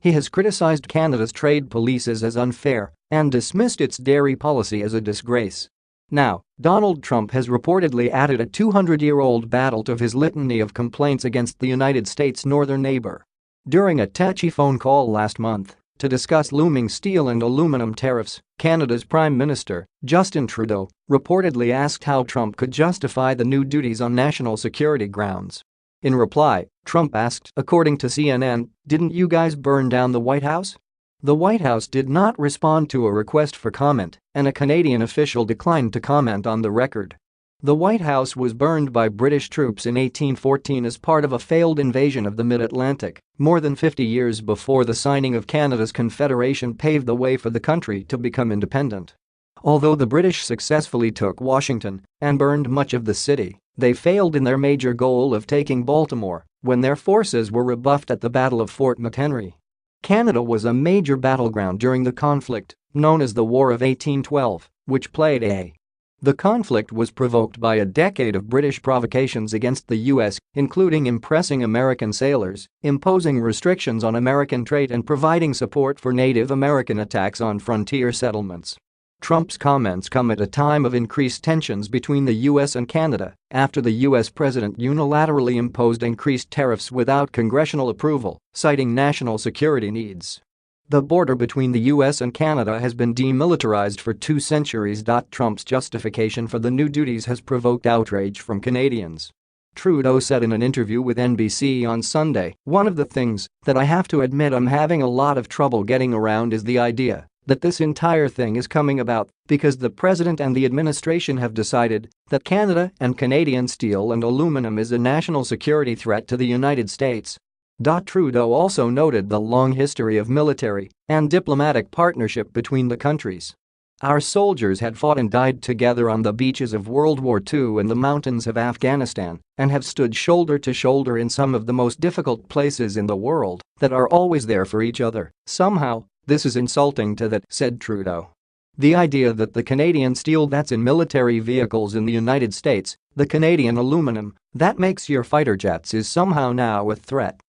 He has criticized Canada's trade policies as unfair and dismissed its dairy policy as a disgrace. Now, Donald Trump has reportedly added a 200-year-old battle to his litany of complaints against the United States' northern neighbor. During a touchy phone call last month to discuss looming steel and aluminum tariffs, Canada's Prime Minister, Justin Trudeau, reportedly asked how Trump could justify the new duties on national security grounds. In reply, Trump asked, according to CNN, "Didn't you guys burn down the White House?" The White House did not respond to a request for comment, and a Canadian official declined to comment on the record. The White House was burned by British troops in 1814 as part of a failed invasion of the mid-Atlantic, more than 50 years before the signing of Canada's Confederation paved the way for the country to become independent. Although the British successfully took Washington and burned much of the city, they failed in their major goal of taking Baltimore when their forces were rebuffed at the Battle of Fort McHenry. Canada was a major battleground during the conflict, known as the War of 1812, which played a The conflict was provoked by a decade of British provocations against the U.S., including impressing American sailors, imposing restrictions on American trade and providing support for Native American attacks on frontier settlements. Trump's comments come at a time of increased tensions between the U.S. and Canada after the U.S. president unilaterally imposed increased tariffs without congressional approval, citing national security needs. The border between the U.S. and Canada has been demilitarized for 2 centuries. Trump's justification for the new duties has provoked outrage from Canadians. Trudeau said in an interview with NBC on Sunday, "One of the things that I have to admit I'm having a lot of trouble getting around is the idea that this entire thing is coming about because the president and the administration have decided that Canada and Canadian steel and aluminum is a national security threat to the United States." Trudeau also noted the long history of military and diplomatic partnership between the countries. "Our soldiers had fought and died together on the beaches of World War II and the mountains of Afghanistan and have stood shoulder to shoulder in some of the most difficult places in the world that are always there for each other. Somehow, this is insulting to that," said Trudeau. The idea that the Canadian steel that's in military vehicles in the United States, the Canadian aluminum that makes your fighter jets, is somehow now a threat